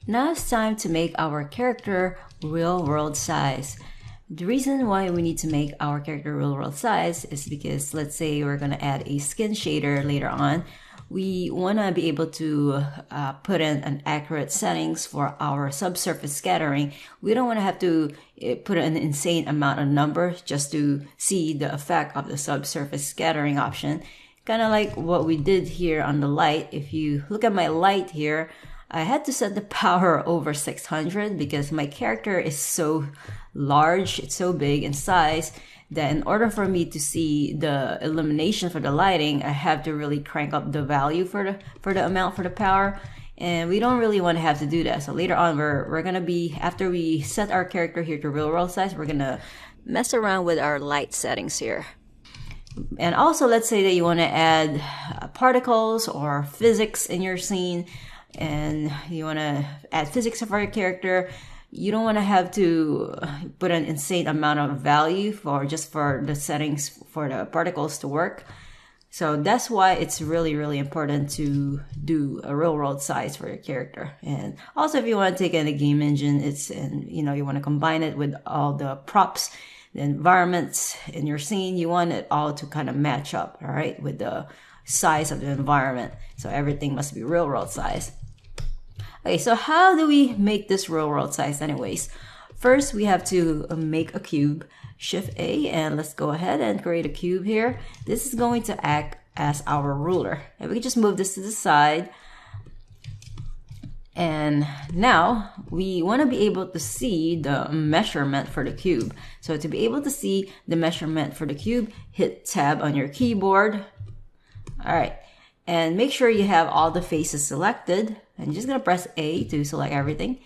Now it's time to make our character real world size. The reason why we need to make our character real world size is because let's say we're going to add a skin shader later on. We want to be able to put in an accurate settings for our subsurface scattering. We don't want to have to put an insane amount of numbers just to see the effect of the subsurface scattering option. Kind of like what we did here on the light. If you look at my light here, I had to set the power over 600 because my character is so large, it's so big in size that in order for me to see the illumination for the lighting, I have to really crank up the value for the amount for the power. And we don't really want to have to do that. So later on, we're gonna be, after we set our character here to real world size, we're gonna mess around with our light settings here. And also, let's say that you want to add particles or physics in your scene, and you want to add physics for your character. You don't want to have to put an insane amount of value for the settings for the particles to work. So that's why it's really, really important to do a real world size for your character. And also, if you want to take in a game engine, you want to combine it with all the props, the environments in your scene, you want it all to kind of match up, all right, with the size of the environment. So everything must be real world size. Okay, so how do we make this real world size anyways? First, we have to make a cube. Shift A, and let's go ahead and create a cube here. This is going to act as our ruler. And we can just move this to the side. And now we want to be able to see the measurement for the cube. So to be able to see the measurement for the cube, hit tab on your keyboard. All right, and make sure you have all the faces selected. And you're just gonna press A to select everything.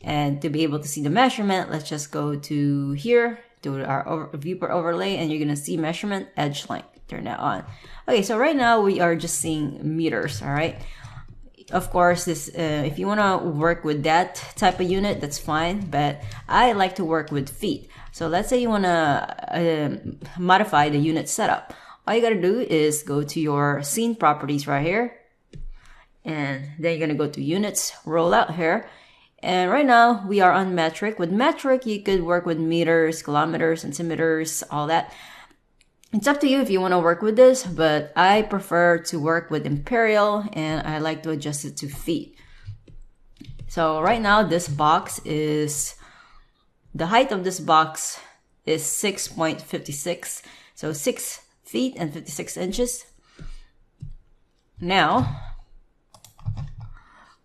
And to be able to see the measurement, let's just go to here, to our viewport overlay, and you're gonna see measurement, edge length. Turn that on. Okay, so right now we are just seeing meters, all right? Of course, this if you wanna work with that type of unit, that's fine, but I like to work with feet. So let's say you wanna modify the unit setup. All you gotta do is go to your scene properties right here, and then you're gonna go to units, roll out here. And right now we are on metric. With metric, you could work with meters, kilometers, centimeters, all that. It's up to you if you want to work with this, but I prefer to work with imperial, and I like to adjust it to feet. So right now this box is, the height of this box is 6.56. So 6 feet and 56 inches. Now,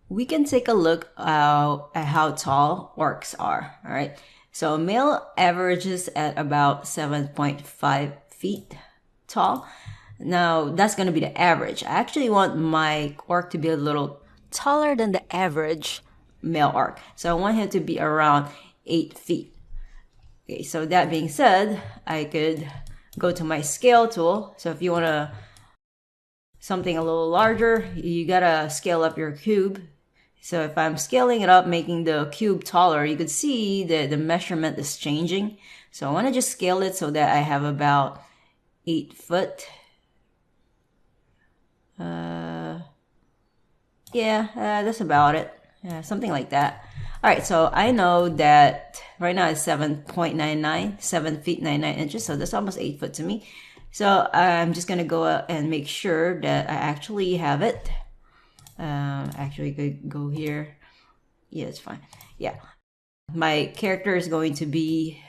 we can take a look at how tall orcs are, all right? So male averages at about 7.5 feet tall. Now, that's going to be the average. I actually want my orc to be a little taller than the average male orc. So I want him to be around 8 feet. Okay, so that being said, I could go to my scale tool. So if you want something a little larger, you gotta scale up your cube. So if I'm scaling it up, making the cube taller, you could see that the measurement is changing. So I want to just scale it so that I have about 8 foot. That's about it. Yeah, something like that. All right, so I know that right now it's 7.99, 7 feet 99 inches. So that's almost 8 foot to me. So I'm just gonna go out and make sure that I actually have it. Actually could go here. Yeah, it's fine. Yeah, my character is going to be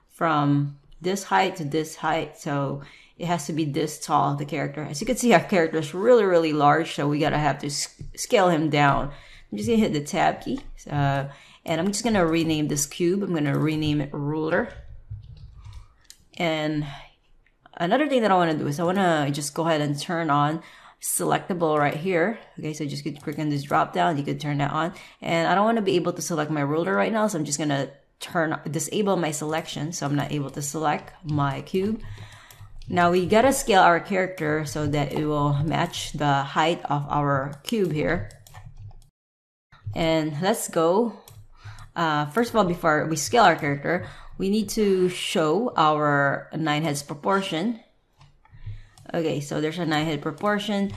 from this height to this height, so it has to be this tall, the character. As you can see, our character is really, really large, so we gotta have to scale him down. I'm just gonna hit the tab key, and I'm just gonna rename this cube. I'm gonna rename it ruler. And another thing that I want to do is I want to just go ahead and turn on selectable right here. Okay, so just click on this drop down, you could turn that on. And I don't want to be able to select my ruler right now, so I'm just gonna disable my selection, so I'm not able to select my cube. Now we gotta scale our character so that it will match the height of our cube here. And let's go. First of all, before we scale our character, we need to show our 9 heads proportion. Okay, so there's a 9 head proportion.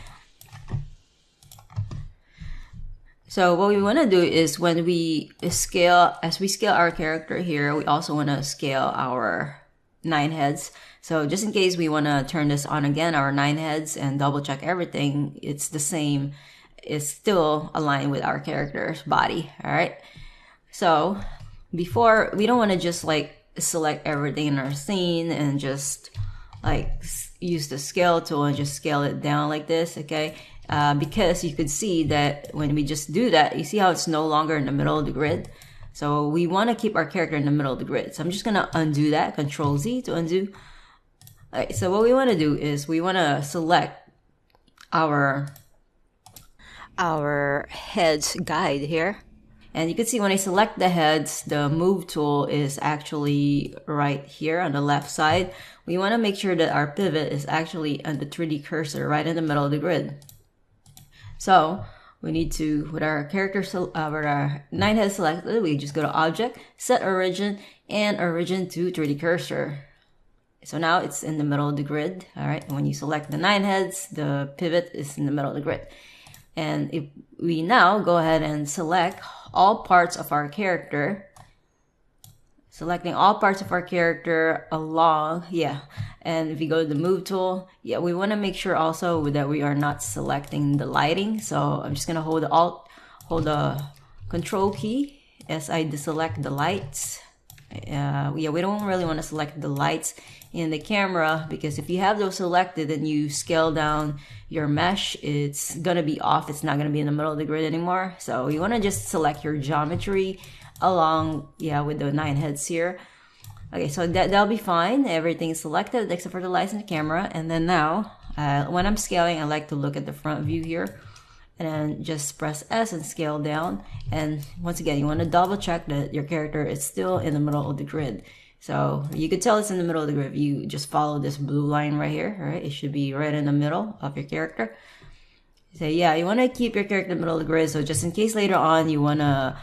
So what we want to do is when we scale, as we scale our character here, we also want to scale our 9 heads. So just in case we want to turn this on again, our 9 heads, and double check everything, it's the same. It's still aligned with our character's body. All right. So before, we don't want to just like select everything in our scene and just like use the scale tool and just scale it down like this. Okay. Because you could see that when we just do that, you see how it's no longer in the middle of the grid. So we want to keep our character in the middle of the grid. So I'm just going to undo that, Control Z to undo. All right, so what we want to do is we want to select our heads guide here. And you can see when I select the heads, the move tool is actually right here on the left side. We want to make sure that our pivot is actually on the 3D cursor right in the middle of the grid. So we need to, with our character, with our 9 heads selected, we just go to Object, Set Origin, and Origin to 3D Cursor. So now it's in the middle of the grid. All right. And when you select the 9 heads, the pivot is in the middle of the grid. And if we now go ahead and select all parts of our character, selecting all parts of our character along, and if you go to the move tool, we want to make sure also that we are not selecting the lighting. So I'm just going to hold the Control key as I deselect the lights. We don't really want to select the lights in the camera, because if you have those selected and you scale down your mesh, it's going to be off. It's not going to be in the middle of the grid anymore. So you want to just select your geometry along, with the 9 heads here. Okay, so that'll be fine. Everything is selected except for the lights in the camera. And then now, when I'm scaling, I like to look at the front view here. And then just press S and scale down. And once again, you want to double check that your character is still in the middle of the grid. So you could tell it's in the middle of the grid. You just follow this blue line right here, right? It should be right in the middle of your character. So you want to keep your character in the middle of the grid. So just in case later on you want to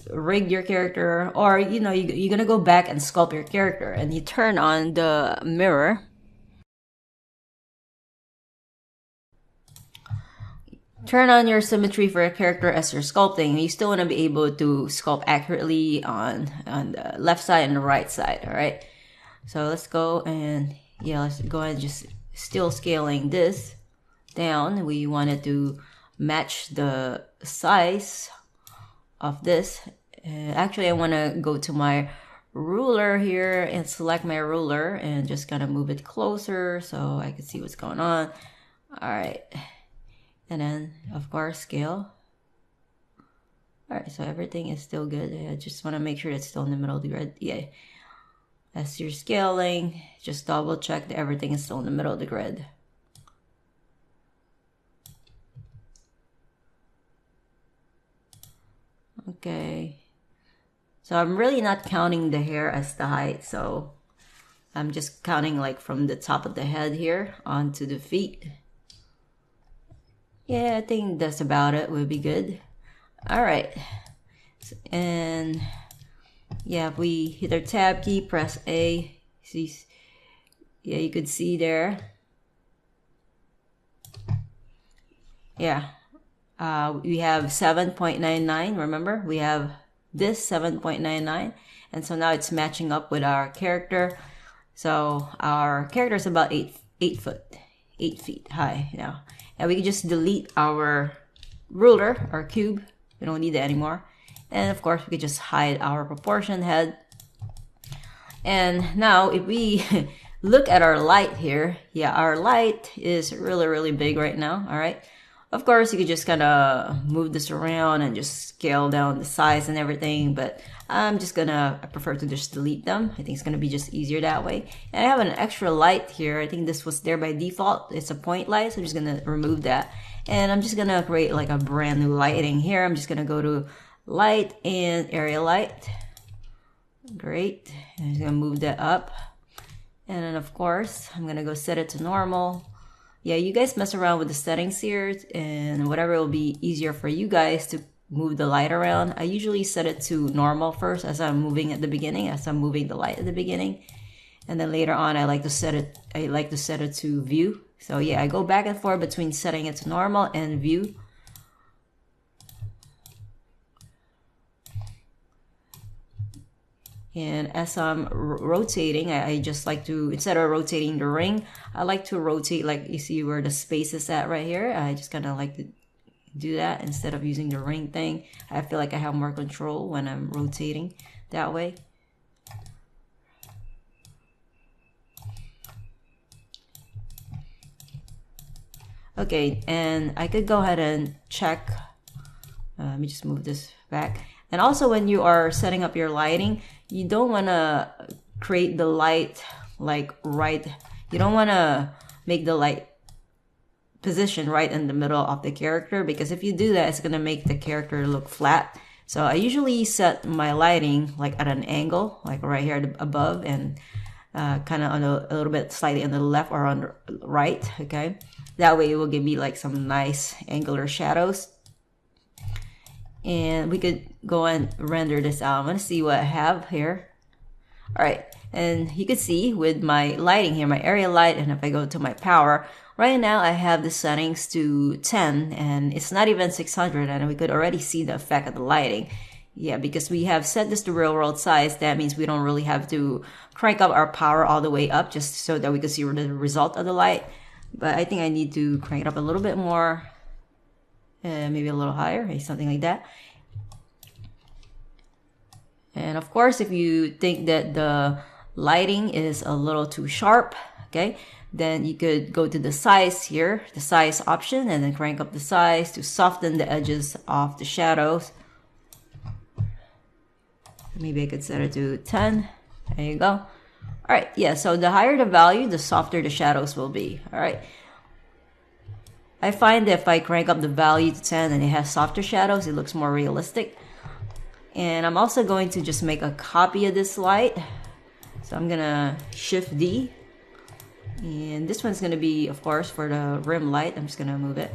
rig your character, or you're going to go back and sculpt your character, and you turn on the mirror. Turn on your symmetry for a character as you're sculpting. You still want to be able to sculpt accurately on the left side and the right side, all right? So let's go and, let's go ahead and just still scaling this down. We wanted to match the size of this. Actually, I want to go to my ruler here and select my ruler and just kind of move it closer so I can see what's going on. All right. And then, of course, scale. All right, so everything is still good. I just want to make sure it's still in the middle of the grid. As you're scaling, just double check that everything is still in the middle of the grid. Okay. So I'm really not counting the hair as the height, so I'm just counting like from the top of the head here onto the feet. I think that's about it. Will be good. All right. And if we hit our tab key, press A. See, you could see there. We have 7.99. Remember, we have this 7.99, and so now it's matching up with our character. So our character is about 8 feet high now. And we can just delete our ruler, our cube. We don't need that anymore. And of course, we could just hide our proportion head. And now if we look at our light here, our light is really, really big right now, all right? Of course, you could just kind of move this around and just scale down the size and everything, but I prefer to just delete them. I think it's going to be just easier that way. And I have an extra light here. I think this was there by default. It's a point light, so I'm just going to remove that. And I'm just going to create like a brand new lighting here. I'm just going to go to Light and Area Light. Great. I'm just going to move that up. And then, of course, I'm going to go set it to normal. You guys mess around with the settings here, and whatever will be easier for you guys to move the light around. I usually set it to normal first as I'm moving at the beginning, as I'm moving the light at the beginning. And then later on, I like to set it to view. So I go back and forth between setting it to normal and view. And as I'm rotating, I just like to, instead of rotating the ring, I like to rotate, like you see where the space is at right here. I just kind of like to do that instead of using the ring thing. I feel like I have more control when I'm rotating that way. Okay, and I could go ahead and check. Let me just move this back. And also when you are setting up your lighting, you don't want to create the light like right. You don't want to make the light position right in the middle of the character, because if you do that, it's going to make the character look flat. So I usually set my lighting like at an angle, like right here above, and kind of on a little bit slightly on the left or on the right. Okay, that way it will give me like some nice angular shadows. And we could go and render this out. I'm going to see what I have here. All right, and you can see with my lighting here, my area light, and if I go to my power, right now I have the settings to 10, and it's not even 600, and we could already see the effect of the lighting. Yeah, because we have set this to real world size, that means we don't really have to crank up our power all the way up just so that we can see the result of the light. But I think I need to crank it up a little bit more, maybe a little higher, maybe something like that. And of course, if you think that the lighting is a little too sharp, okay, then you could go to the size here, the size option, and then crank up the size to soften the edges of the shadows. Maybe I could set it to 10. There you go. All right, yeah, so the higher the value, the softer the shadows will be. All right. I find that if I crank up the value to 10 and it has softer shadows, it looks more realistic. And I'm also going to just make a copy of this light. So I'm gonna Shift D. And this one's gonna be, of course, for the rim light. I'm just gonna move it.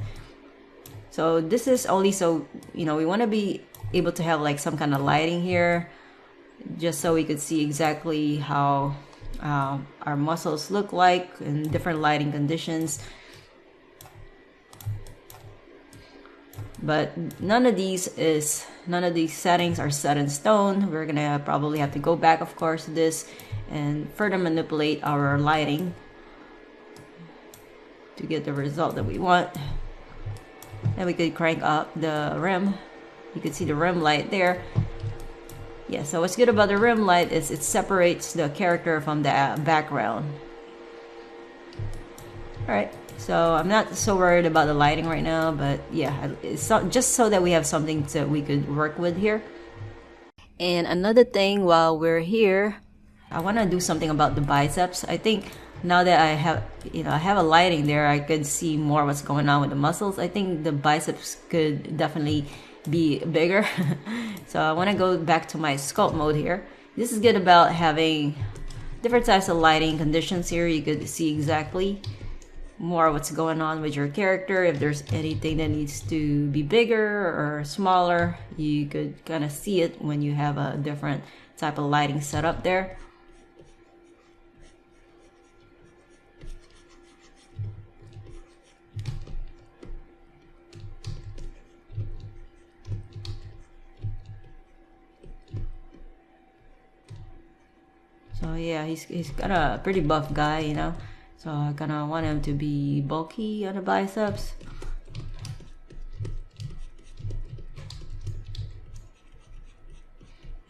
So this is only so, you know, we wanna be able to have like some kind of lighting here, just so we could see exactly how our muscles look like in different lighting conditions. But none of these settings are set in stone. We're gonna probably have to go back, of course, to this and further manipulate our lighting to get the result that we want. And we could crank up the rim. You can see the rim light there. Yeah, so what's good about the rim light is it separates the character from the background. Alright, so I'm not so worried about the lighting right now, but yeah, it's just so that we have something that we could work with here. And another thing while we're here, I want to do something about the biceps. I think now that I have, I have a lighting there, I could see more what's going on with the muscles. I think the biceps could definitely be bigger. So I want to go back to my sculpt mode here. This is good about having different types of lighting conditions here. You could see exactly more what's going on with your character. If there's anything that needs to be bigger or smaller, you could kind of see it when you have a different type of lighting set up there. So yeah, he's got a pretty buff guy, so I kind of want him to be bulky on the biceps.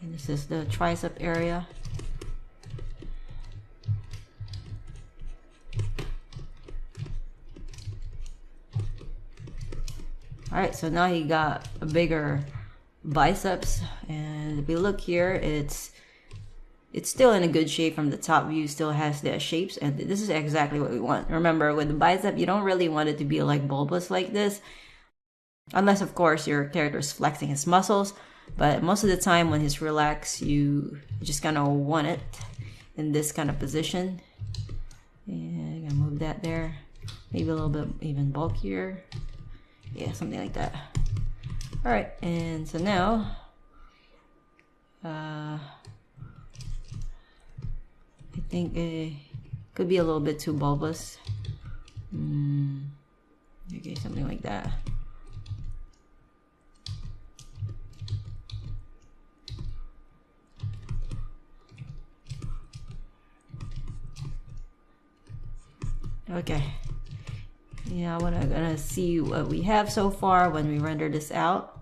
And this is the tricep area. Alright, so now he got a bigger biceps, and if we look here, it's still in a good shape from the top view, still has the shapes, and this is exactly what we want. Remember, with the bicep, you don't really want it to be like bulbous like this, unless of course your character is flexing his muscles, but most of the time when he's relaxed, you just kind of want it in this kind of position. And I'm gonna move that there, maybe a little bit even bulkier, yeah, something like that. All right, and so now I think it could be a little bit too bulbous. Okay, something like that. Okay. Yeah, I'm gonna see what we have so far when we render this out.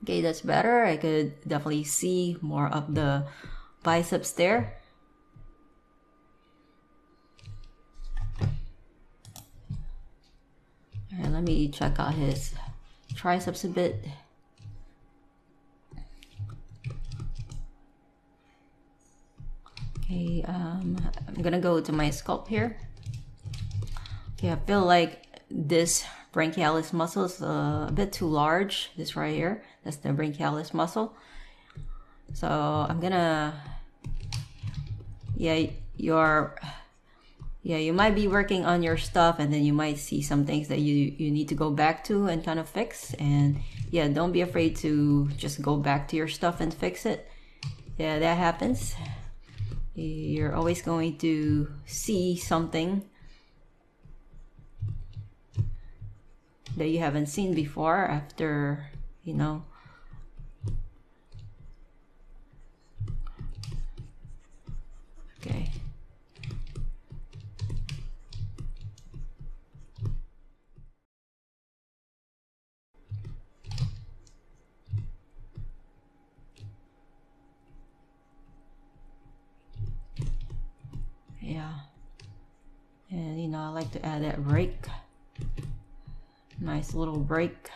Okay, that's better. I could definitely see more of the biceps there. All right, let me check out his triceps a bit. Okay, I'm gonna go to my sculpt here. Okay, I feel like this branchialis muscle is a bit too large. This right here, that's the branchialis muscle. So I'm gonna, yeah, you might be working on your stuff, and then you might see some things that you need to go back to and kind of fix. And yeah, don't be afraid to just go back to your stuff and fix it. Yeah, that happens. You're always going to see something that you haven't seen before after, you know. Okay. Yeah. And you know, I like to add that break. Nice little break.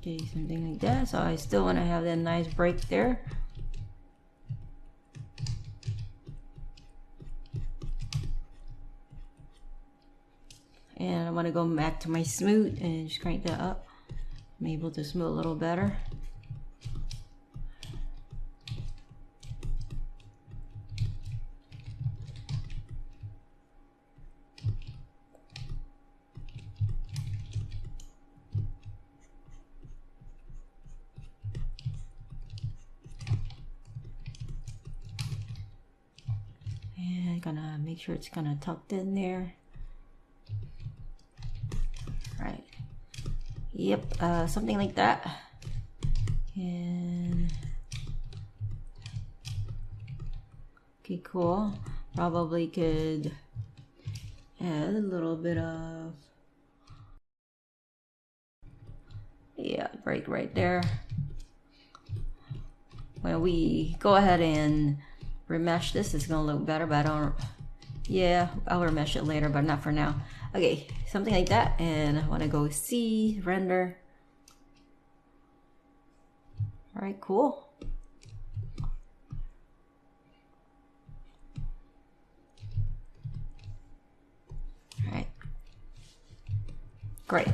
Okay, something like that. So I still want to have that nice break there. And I want to go back to my smooth and just crank that up. I'm able to smooth a little better. And gonna make sure it's kind of tucked in there. Right. Yep, something like that. And okay, cool. Probably could add a little bit of, yeah, break right there. When we go ahead and remesh this, it's gonna look better, but I don't, yeah, I'll remesh it later, but not for now. Okay, something like that. And I want to go C, render. All right, cool. All right, great.